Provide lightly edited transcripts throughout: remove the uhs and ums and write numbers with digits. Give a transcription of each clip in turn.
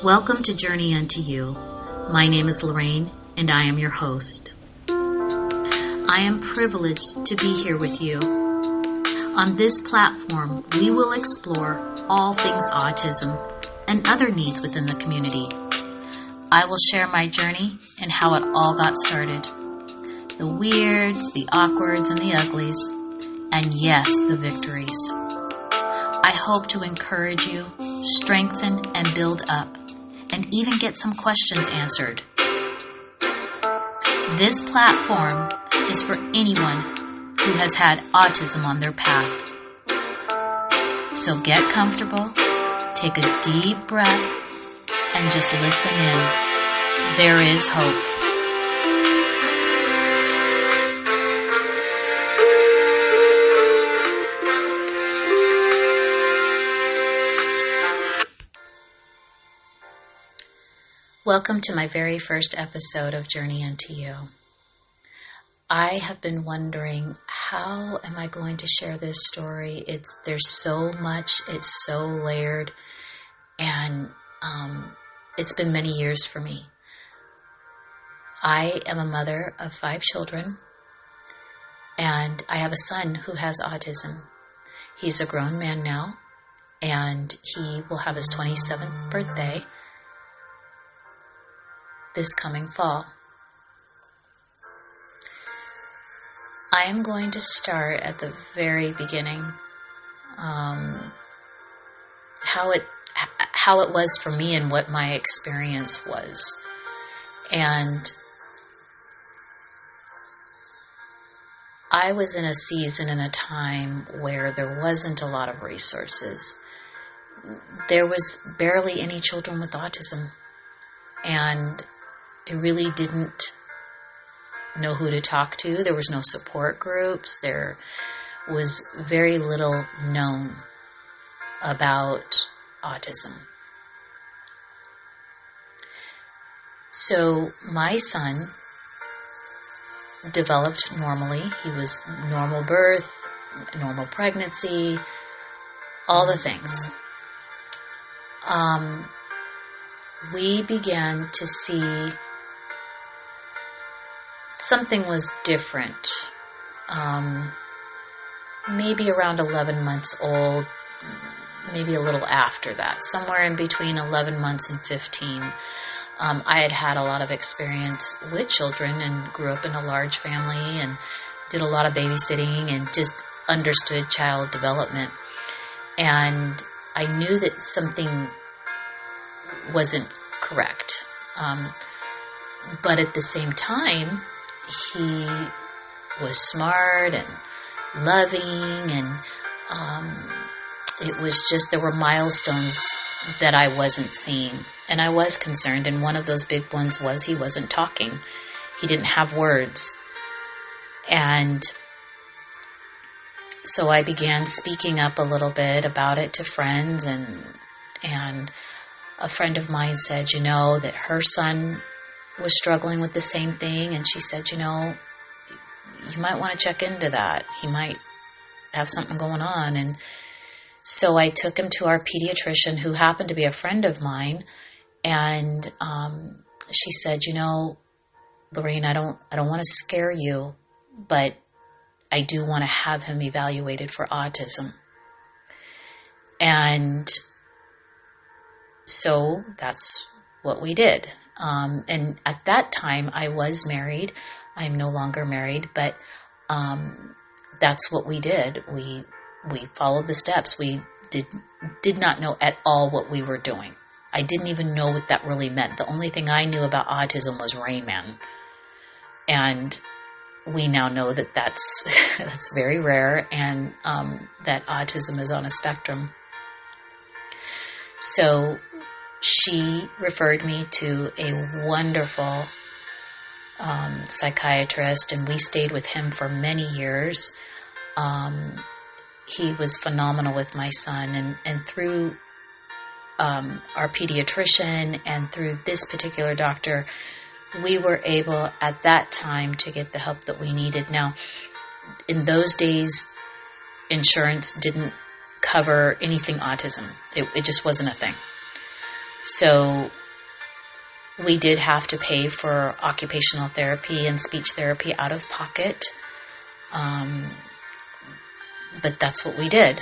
Welcome to Journey Unto You. My name is Lorraine, and I am your host. I am privileged to be here with you. On this platform, we will explore all things autism and other needs within the community. I will share my journey and how it all got started. The weirds, the awkwards, and the uglies, and yes, the victories. I hope to encourage you, strengthen, and build up, and even get some questions answered. This platform is for anyone who has had autism on their path. So get comfortable, take a deep breath, and just listen in. There is hope. Welcome to my very first episode of Journey Unto You. I have been wondering, how am I going to share this story? There's so much, it's so layered, and it's been many years for me. I am a mother of 5 children, and I have a son who has autism. He's a grown man now, and he will have his 27th birthday this coming fall. I am going to start at the very beginning, how it was for me and what my experience was. And I was in a season and a time where there wasn't a lot of resources. There was barely any children with autism, and I really didn't know who to talk to. There was no support groups. There was very little known about autism. So my son developed normally. He was normal birth, normal pregnancy, all the things. We began to see something was different. Maybe around 11 months old, maybe a little after that, somewhere in between 11 months and 15. I had a lot of experience with children and grew up in a large family and did a lot of babysitting and just understood child development. And I knew that something wasn't correct. But at the same time, he was smart and loving, and it was just, there were milestones that I wasn't seeing, and I was concerned, and one of those big ones was he wasn't talking. He didn't have words. And so I began speaking up a little bit about it to friends, and a friend of mine said, that her son was struggling with the same thing, and she said, you might want to check into that. He might have something going on. And so I took him to our pediatrician, who happened to be a friend of mine, and she said, Lorraine, I don't want to scare you, but I do want to have him evaluated for autism. And so that's what we did. And at that time, I was married. I'm no longer married, but that's what we did. We followed the steps. We did not know at all what we were doing. I didn't even know what that really meant. The only thing I knew about autism was Rain Man. And we now know that that's very rare, and that autism is on a spectrum. So she referred me to a wonderful psychiatrist, and we stayed with him for many years. He was phenomenal with my son, and through our pediatrician and through this particular doctor, we were able at that time to get the help that we needed. Now, in those days, insurance didn't cover anything autism. It just wasn't a thing. So we did have to pay for occupational therapy and speech therapy out of pocket. But that's what we did.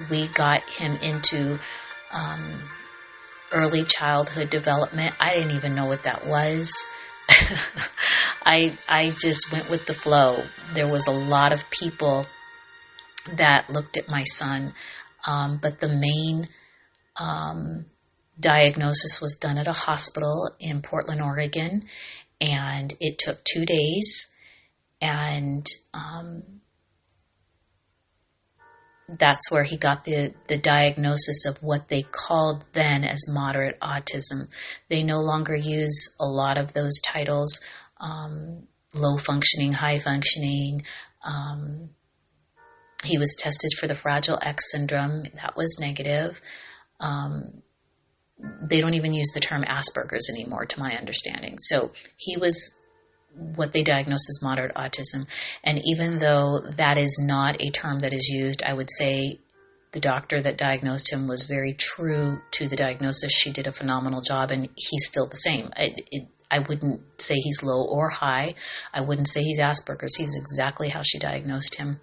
We got him into early childhood development. I didn't even know what that was. I just went with the flow. There was a lot of people that looked at my son, but the main diagnosis was done at a hospital in Portland, Oregon, and it took 2 days, and that's where he got the diagnosis of what they called then as moderate autism. They no longer use a lot of those titles, low functioning, high functioning. He was tested for the Fragile X syndrome. That was negative. They don't even use the term Asperger's anymore, to my understanding. So he was what they diagnose as moderate autism. And even though that is not a term that is used, I would say the doctor that diagnosed him was very true to the diagnosis. She did a phenomenal job, and he's still the same. I wouldn't say he's low or high. I wouldn't say he's Asperger's. He's exactly how she diagnosed him.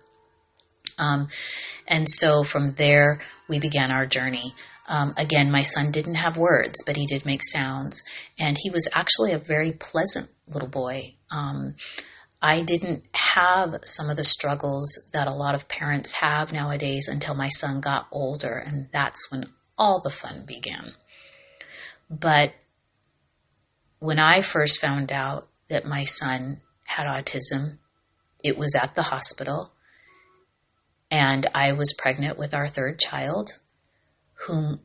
And so from there, we began our journey. Again, my son didn't have words, but he did make sounds. And he was actually a very pleasant little boy. I didn't have some of the struggles that a lot of parents have nowadays until my son got older. And that's when all the fun began. But when I first found out that my son had autism, it was at the hospital. And I was pregnant with our third child, whom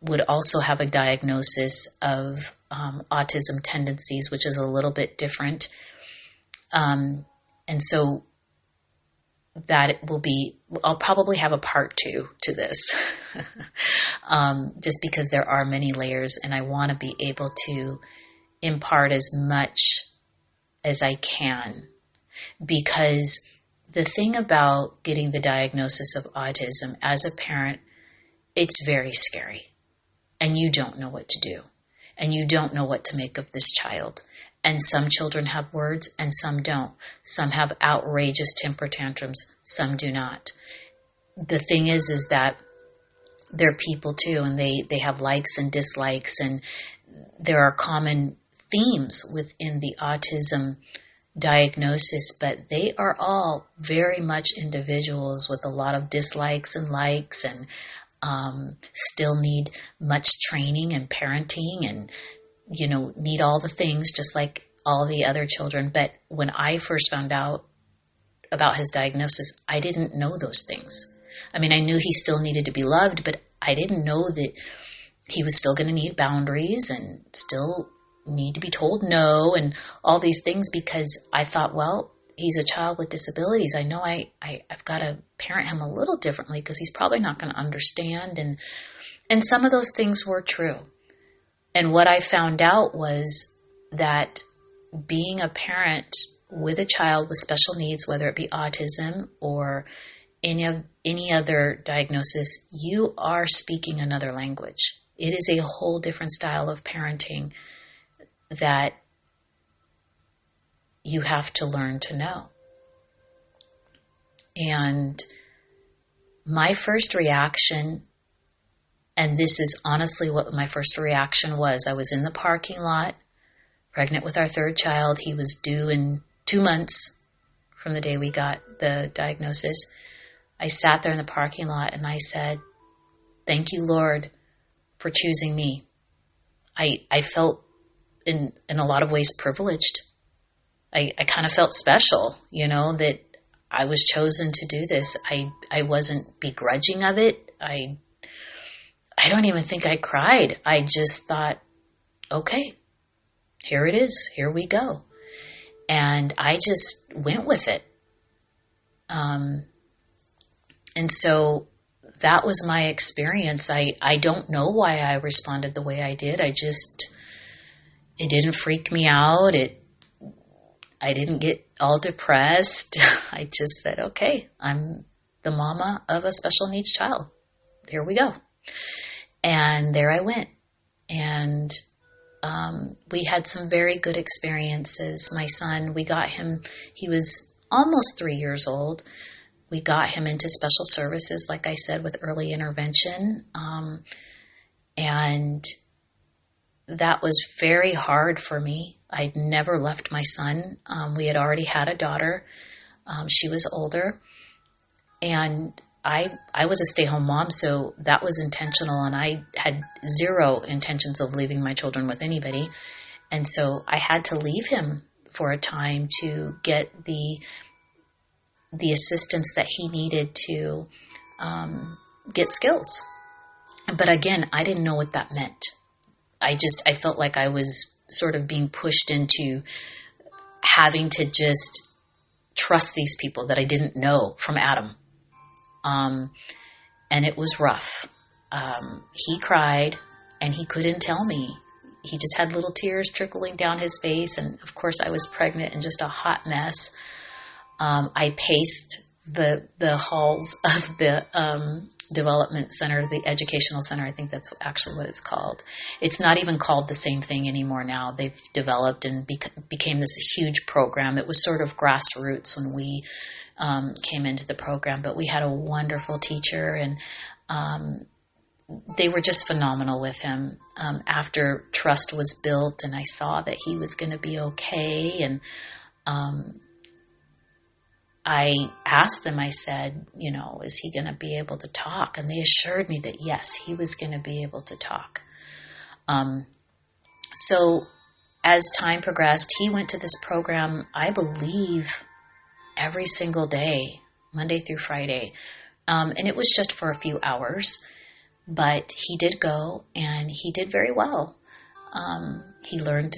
would also have a diagnosis of autism tendencies, which is a little bit different. And so that will be, I'll probably have a part 2 to this, just because there are many layers, and I want to be able to impart as much as I can, because the thing about getting the diagnosis of autism as a parent, it's very scary, and you don't know what to do, and you don't know what to make of this child. And some children have words and some don't. Some have outrageous temper tantrums, some do not. The thing is that they're people too, and they have likes and dislikes, and there are common themes within the autism diagnosis, but they are all very much individuals with a lot of dislikes and likes, and still need much training and parenting, and need all the things just like all the other children. But when I first found out about his diagnosis, I didn't know those things. I mean, I knew he still needed to be loved, but I didn't know that he was still going to need boundaries and still need to be told no and all these things, because I thought, well, he's a child with disabilities. I know I've got to parent him a little differently because he's probably not going to understand. And some of those things were true. And what I found out was that being a parent with a child with special needs, whether it be autism or any other diagnosis, you are speaking another language. It is a whole different style of parenting that you have to learn to know. And my first reaction, and this is honestly what my first reaction was, I was in the parking lot, pregnant with our third child. He was due in 2 months from the day we got the diagnosis. I sat there in the parking lot and I said, "Thank you, Lord, for choosing me." I felt in a lot of ways privileged. I kind of felt special, that I was chosen to do this. I wasn't begrudging of it. I don't even think I cried. I just thought, okay, here it is. Here we go. And I just went with it. And so that was my experience. I don't know why I responded the way I did. It didn't freak me out. I didn't get all depressed. I just said, okay, I'm the mama of a special needs child. Here we go. And there I went. And we had some very good experiences. My son, we got him, he was almost 3 years old. We got him into special services, like I said, with early intervention. And that was very hard for me. I'd never left my son. We had already had a daughter. She was older. And I was a stay-home mom, so that was intentional, and I had zero intentions of leaving my children with anybody. And so I had to leave him for a time to get the assistance that he needed to get skills. But again, I didn't know what that meant. I felt like I was sort of being pushed into having to just trust these people that I didn't know from Adam. And it was rough. He cried and he couldn't tell me. He just had little tears trickling down his face. And of course I was pregnant and just a hot mess. I paced the halls of the, development center, the educational center. I think that's actually what it's called. It's not even called the same thing anymore now. They've developed and became this huge program. It was sort of grassroots when we came into the program, but we had a wonderful teacher, and they were just phenomenal with him. After trust was built and I saw that he was going to be okay, and I asked them, I said, is he going to be able to talk? And they assured me that yes, he was going to be able to talk. So as time progressed, he went to this program, I believe, every single day, Monday through Friday. And it was just for a few hours, but he did go and he did very well. He learned,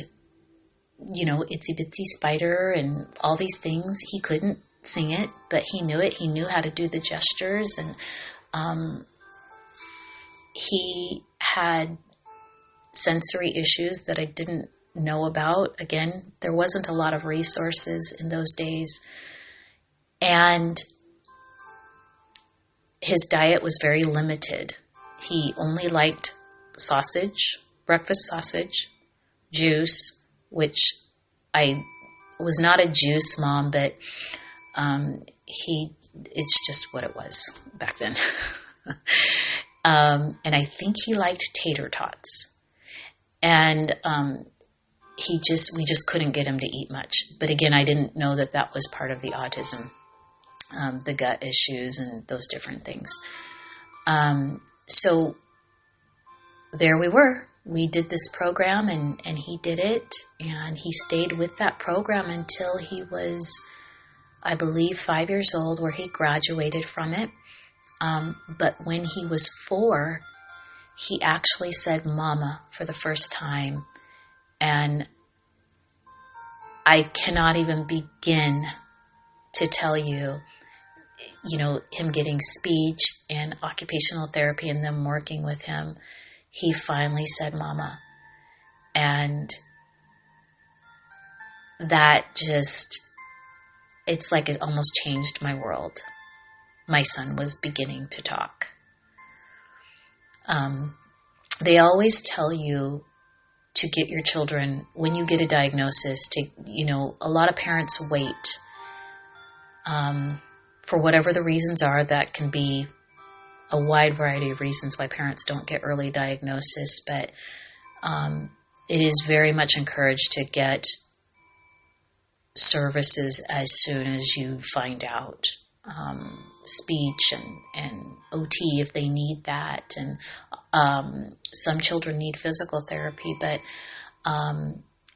Itsy Bitsy Spider and all these things. He couldn't sing it, but he knew it. He knew how to do the gestures, and he had sensory issues that I didn't know about. Again, there wasn't a lot of resources in those days. And his diet was very limited. He only liked sausage, breakfast sausage, juice, which I was not a juice mom, but it's just what it was back then. And I think he liked tater tots. And we just couldn't get him to eat much. But again, I didn't know that was part of the autism. The gut issues and those different things. So there we were. We did this program and he did it, and he stayed with that program until he was, I believe, 5 years old, where he graduated from it. But when he was 4, he actually said "mama" for the first time. And I cannot even begin to tell you, him getting speech and occupational therapy and them working with him, he finally said "mama." And that it's like it almost changed my world. My son was beginning to talk. They always tell you to get your children, when you get a diagnosis, a lot of parents wait. For whatever the reasons are, that can be a wide variety of reasons why parents don't get early diagnosis, but it is very much encouraged to get services as soon as you find out. Speech and OT if they need that, and some children need physical therapy, but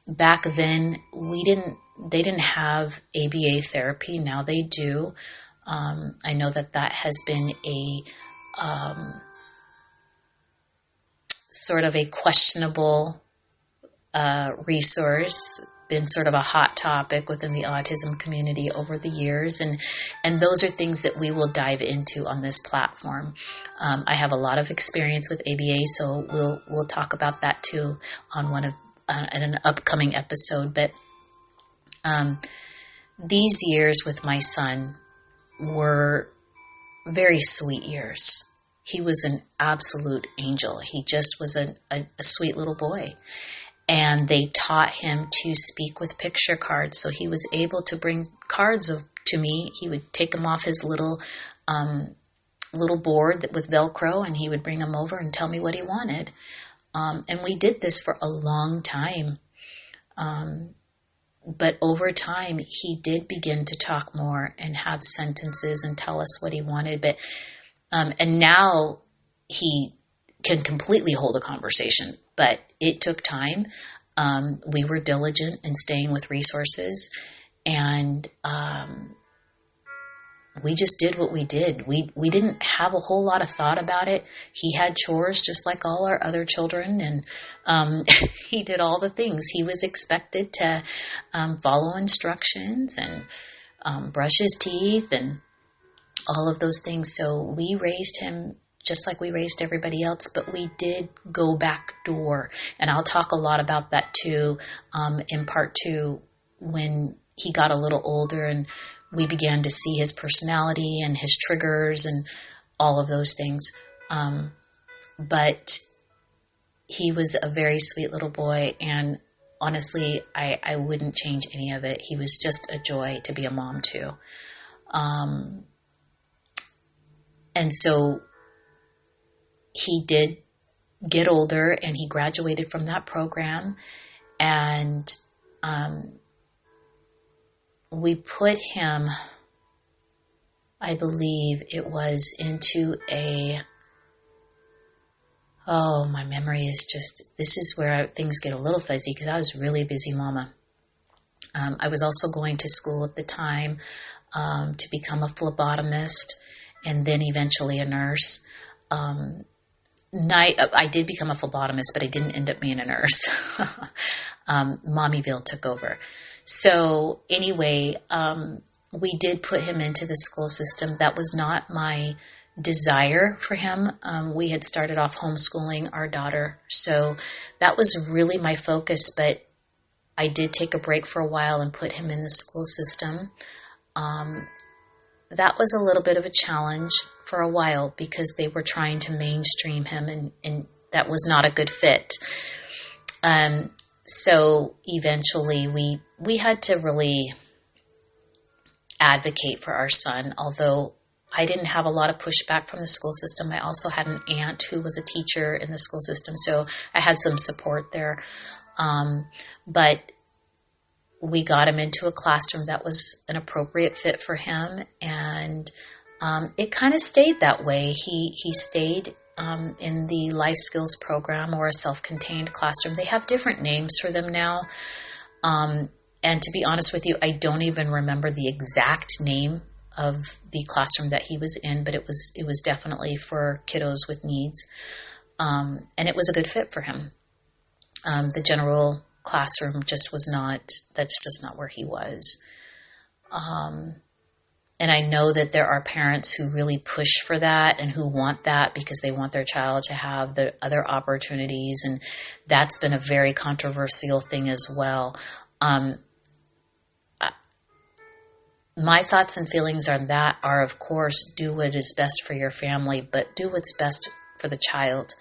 back then they didn't have ABA therapy. Now they do. I know that has been a sort of a questionable resource, been sort of a hot topic within the autism community over the years, and those are things that we will dive into on this platform. I have a lot of experience with ABA, so we'll talk about that too on in an upcoming episode. But these years with my son were very sweet years. he was an absolute angel. He just was a sweet little boy. And they taught him to speak with picture cards. So he was able to bring cards to me. He would take them off his little board with Velcro, and he would bring them over and tell me what he wanted. And we did this for a long time. But over time, he did begin to talk more and have sentences and tell us what he wanted. But and now he can completely hold a conversation. But it took time. We were diligent in staying with resources, and we just did what we did. We didn't have a whole lot of thought about it. He had chores just like all our other children, and he did all the things. He was expected to follow instructions and brush his teeth and all of those things. So we raised him just like we raised everybody else, but we did go back door. And I'll talk a lot about that too in part 2 when he got a little older and we began to see his personality and his triggers and all of those things. But he was a very sweet little boy, and honestly, I wouldn't change any of it. He was just a joy to be a mom to. And so he did get older, and he graduated from that program, and we put him, I believe it was into my memory is just, this is where things get a little fuzzy because I was really a busy mama. I was also going to school at the time to become a phlebotomist and then eventually a nurse. I did become a phlebotomist, but I didn't end up being a nurse. Mommyville took over. So anyway, we did put him into the school system. That was not my desire for him. We had started off homeschooling our daughter. So that was really my focus, but I did take a break for a while and put him in the school system. That was a little bit of a challenge for a while because they were trying to mainstream him and that was not a good fit. So eventually we had to really advocate for our son, although I didn't have a lot of pushback from the school system. I also had an aunt who was a teacher in the school system, so I had some support there. But we got him into a classroom that was an appropriate fit for him, and it kind of stayed that way. He stayed in the life skills program or a self-contained classroom. They have different names for them now. And to be honest with you, I don't even remember the exact name of the classroom that he was in, but it was definitely for kiddos with needs. And it was a good fit for him. The general classroom that's just not where he was. And I know that there are parents who really push for that and who want that because they want their child to have the other opportunities. And that's been a very controversial thing as well. My thoughts and feelings on that are, of course, do what is best for your family, but do what's best for the child.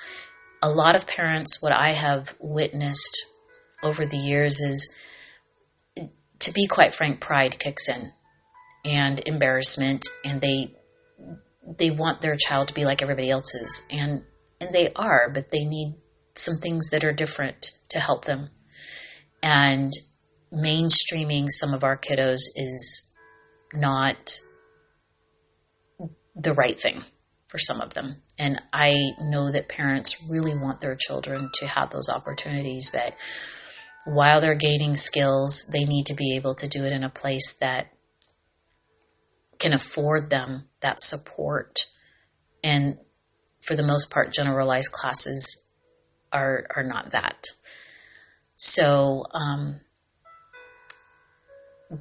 A lot of parents, what I have witnessed over the years is, to be quite frank, pride kicks in and embarrassment, and they want their child to be like everybody else's, and they are, but they need some things that are different to help them. And mainstreaming some of our kiddos is not the right thing for some of them. And I know that parents really want their children to have those opportunities, but while they're gaining skills, they need to be able to do it in a place that can afford them that support. And for the most part, generalized classes are not that. So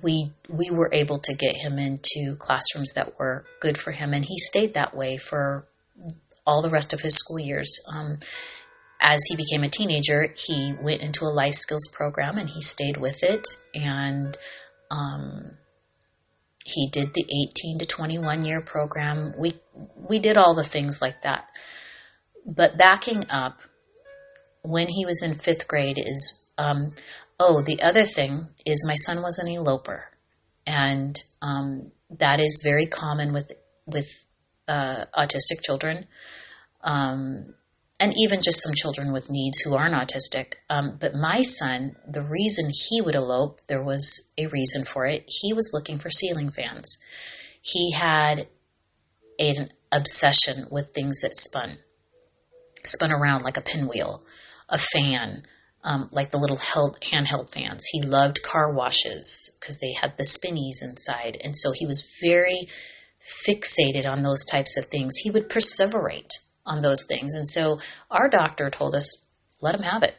we were able to get him into classrooms that were good for him, and he stayed that way for all the rest of his school years. As he became a teenager, he went into a life skills program, and he stayed with it, and He did the 18 to 21 year program. We did all the things like that. But backing up, when he was in 5th grade is, the other thing is my son was an eloper. And that is very common with autistic children. And even just some children with needs who aren't autistic. But my son, the reason he would elope, there was a reason for it. He was looking for ceiling fans. He had an obsession with things that spun around like a pinwheel, a fan, like the little handheld fans. He loved car washes because they had the spinnies inside. And so he was very fixated on those types of things. He would perseverate on those things. And so our doctor told us, let him have it.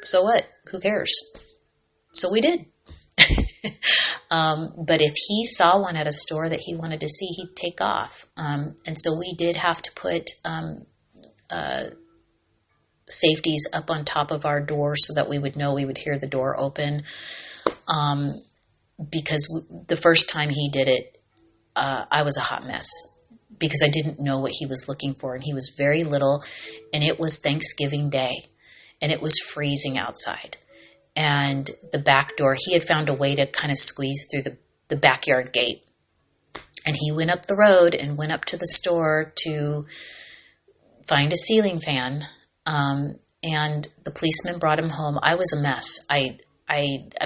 So what? Who cares? So we did. But if he saw one at a store that he wanted to see, he'd take off. And so we did have to put safeties up on top of our door so that we would know we would hear the door open. Because the first time he did it, I was a hot mess because I didn't know what he was looking for. And he was very little, and it was Thanksgiving Day, and it was freezing outside. And the back door, he had found a way to kind of squeeze through the backyard gate. And he went up the road and went up to the store to find a ceiling fan. And the policeman brought him home. I was a mess. I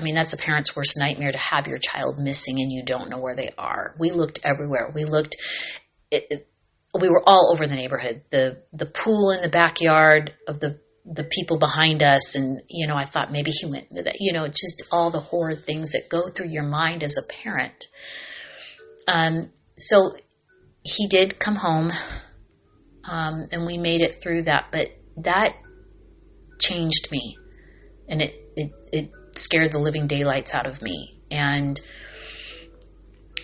mean, that's a parent's worst nightmare, to have your child missing and you don't know where they are. We looked everywhere. We were all over the neighborhood. The pool in the backyard of the people behind us. And, I thought maybe he went into that, just all the horrid things that go through your mind as a parent. So he did come home, and we made it through that, but that changed me, and it scared the living daylights out of me. And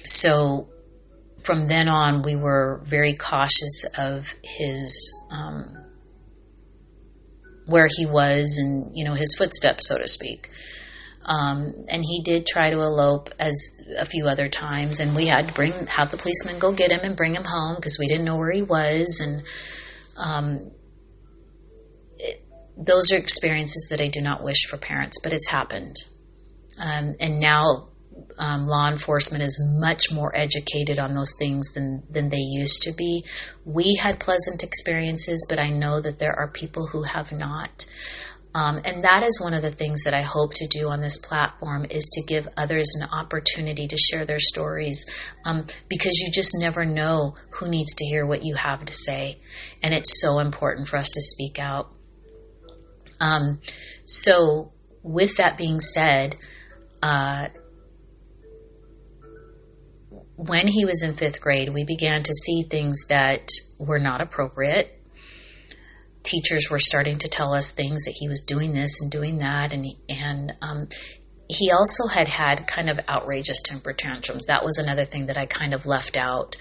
so from then on, we were very cautious of his, where he was and, his footsteps, so to speak. And he did try to elope as a few other times, and we had to have the policeman go get him and bring him home because we didn't know where he was. And, those are experiences that I do not wish for parents, but it's happened. And now law enforcement is much more educated on those things than they used to be. We had pleasant experiences, but I know that there are people who have not. And that is one of the things that I hope to do on this platform, is to give others an opportunity to share their stories, because you just never know who needs to hear what you have to say. And it's so important for us to speak out. So with that being said, when he was in 5th grade, we began to see things that were not appropriate. Teachers were starting to tell us things that he was doing this and doing that. And he also had kind of outrageous temper tantrums. That was another thing that I kind of left out,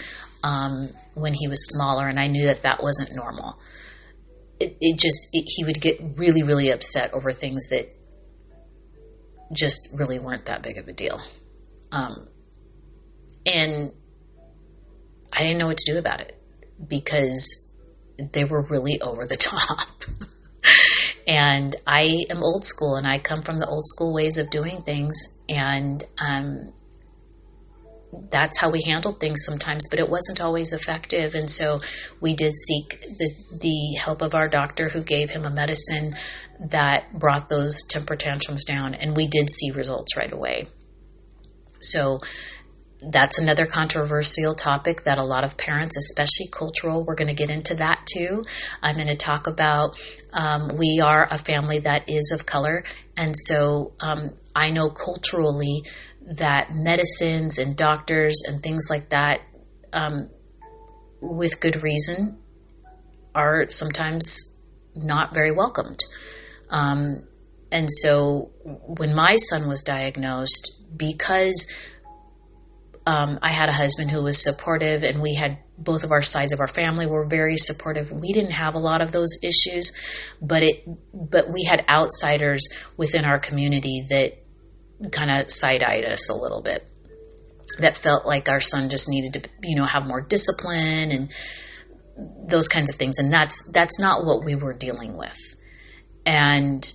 when he was smaller, and I knew that wasn't normal. He would get really, really upset over things that just really weren't that big of a deal. And I didn't know what to do about it because they were really over the top. And I am old school, and I come from the old school ways of doing things. And that's how we handled things sometimes, but it wasn't always effective. And so we did seek the help of our doctor, who gave him a medicine that brought those temper tantrums down, and we did see results right away. So that's another controversial topic that a lot of parents, especially cultural, we're going to get into that too. I'm going to talk about, we are a family that is of color, and so I know culturally that medicines and doctors and things like that, with good reason, are sometimes not very welcomed. And so when my son was diagnosed, because I had a husband who was supportive, and we had both of our sides of our family were very supportive. We didn't have a lot of those issues, but we had outsiders within our community that kind of side-eyed us a little bit. that felt like our son just needed to, have more discipline and those kinds of things. And that's not what we were dealing with. And,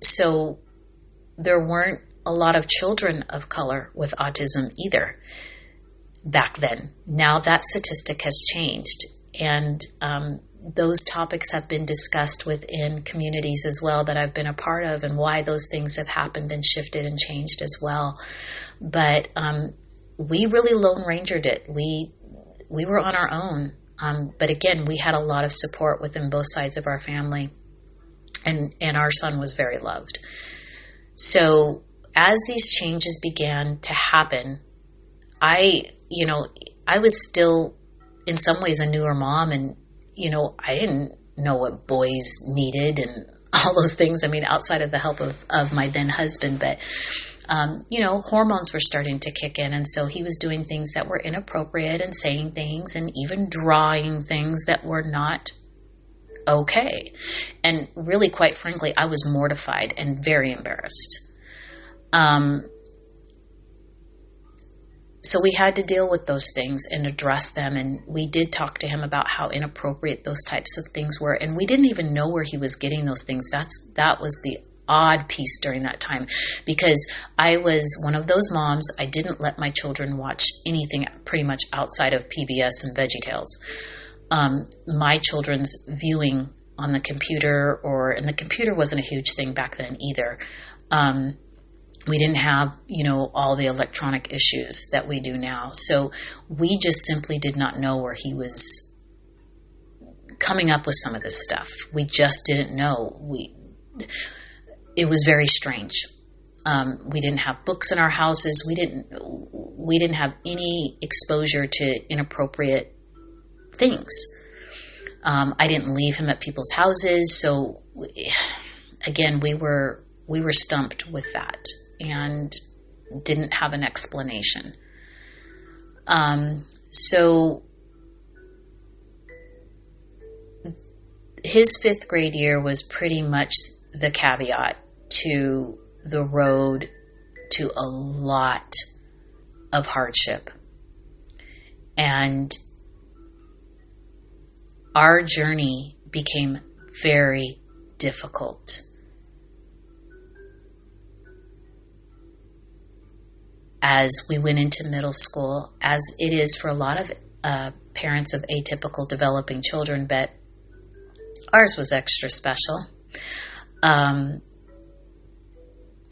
so there weren't a lot of children of color with autism either back then. Now that statistic has changed, and those topics have been discussed within communities as well that I've been a part of, and why those things have happened and shifted and changed as well. But we really Lone Rangered it. We were on our own. But again, we had a lot of support within both sides of our family, and our son was very loved. So as these changes began to happen, I was still in some ways a newer mom, and, I didn't know what boys needed and all those things. I mean, outside of the help of my then husband, but, hormones were starting to kick in. And so he was doing things that were inappropriate and saying things and even drawing things that were not okay. And really, quite frankly, I was mortified and very embarrassed. So we had to deal with those things and address them. And we did talk to him about how inappropriate those types of things were. And we didn't even know where he was getting those things. That was the odd piece during that time, because I was one of those moms. I didn't let my children watch anything pretty much outside of PBS and VeggieTales. My children's viewing on the computer, and the computer wasn't a huge thing back then either. We didn't have, all the electronic issues that we do now. So we just simply did not know where he was coming up with some of this stuff. We just didn't know. It was very strange. We didn't have books in our houses. We didn't have any exposure to inappropriate things. I didn't leave him at people's houses. So again, we were stumped with that and didn't have an explanation. So his 5th grade year was pretty much the caveat to the road to a lot of hardship. And our journey became very difficult. As we went into middle school, as it is for a lot of parents of atypical developing children, but ours was extra special.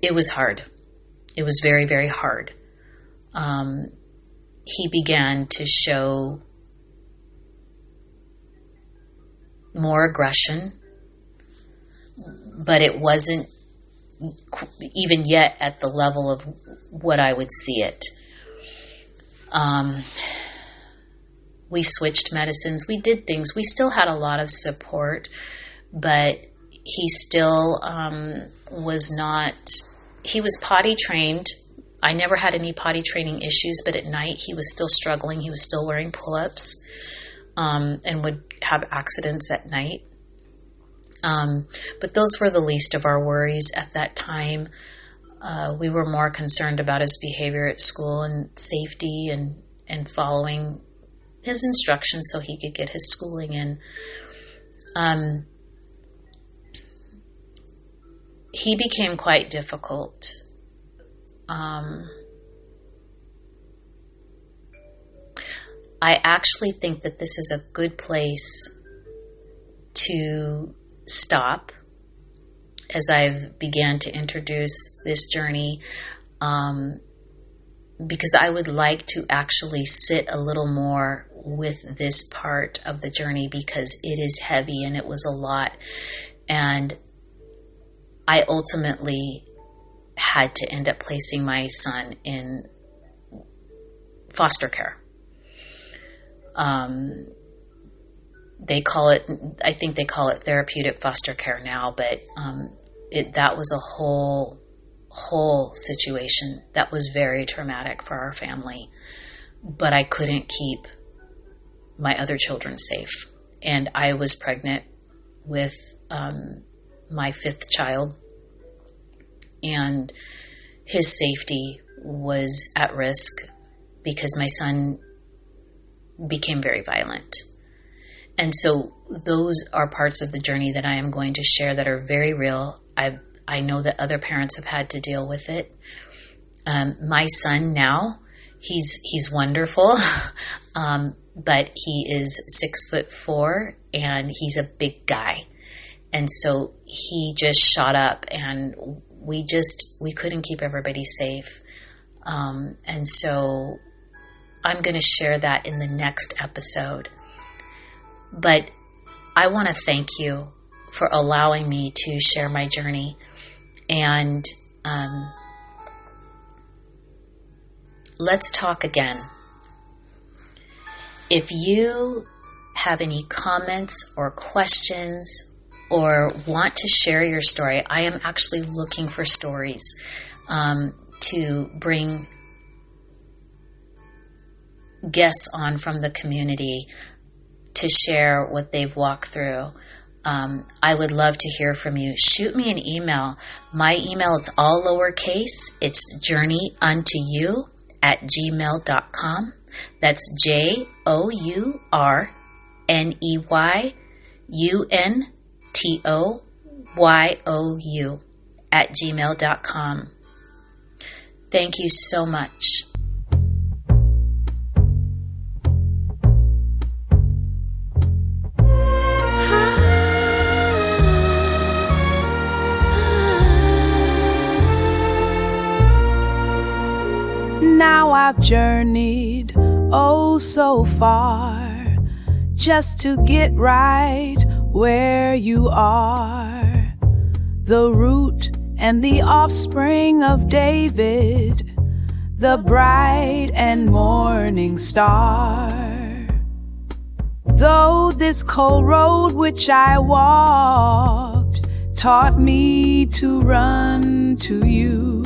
It was hard. It was very, very hard. He began to show more aggression, but it wasn't even yet at the level of what I would see it. We switched medicines. We did things. We still had a lot of support, but he still was not, he was potty trained. I never had any potty training issues, but at night he was still struggling. He was still wearing pull-ups and would have accidents at night. But those were the least of our worries at that time. We were more concerned about his behavior at school and safety and following his instructions so he could get his schooling in. He became quite difficult. I actually think that this is a good place to stop as I've began to introduce this journey, because I would like to actually sit a little more with this part of the journey, because it is heavy and it was a lot. And I ultimately had to end up placing my son in foster care. They call it, I think they call it therapeutic foster care now, but that was a whole situation that was very traumatic for our family. But I couldn't keep my other children safe. And I was pregnant with my 5th child. and his safety was at risk because my son became very violent. And so those are parts of the journey that I am going to share that are very real. I know that other parents have had to deal with it. My son now, he's wonderful, but he is 6'4" and he's a big guy. And so he just shot up, and we couldn't keep everybody safe. And so I'm going to share that in the next episode. But I want to thank you for allowing me to share my journey. And let's talk again. If you have any comments or questions or want to share your story, I am actually looking for stories to bring guests on from the community to share what they've walked through. I would love to hear from you. Shoot me an email. My email, it's all lowercase. It's journeyountoyou@gmail.com. That's JOURNEYUNTOYOU@gmail.com. Thank you so much. Now I've journeyed oh so far just to get right where you are, the root and the offspring of David, the bright and morning star. Though this cold road which I walked taught me to run to you,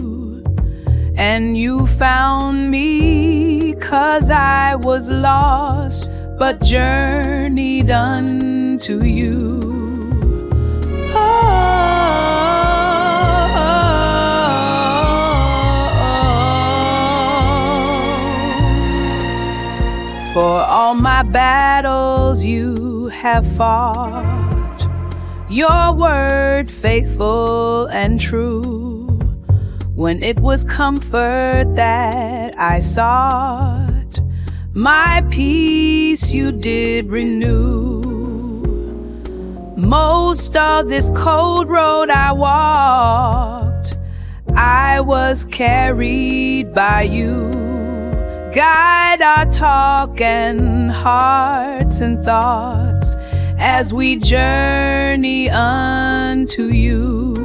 and you found me 'cause I was lost, but journeyed unto you. For all my battles you have fought, your word faithful and true. When it was comfort that I sought, my peace you did renew. Most of this cold road I walked, I was carried by you. Guide our talk and hearts and thoughts as we journey unto you.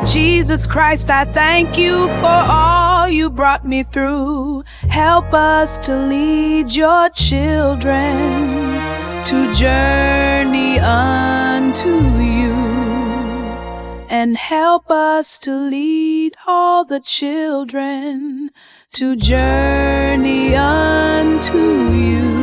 Jesus Christ, I thank you for all you brought me through. Help us to lead your children to journey unto you, and help us to lead all the children to journey unto you.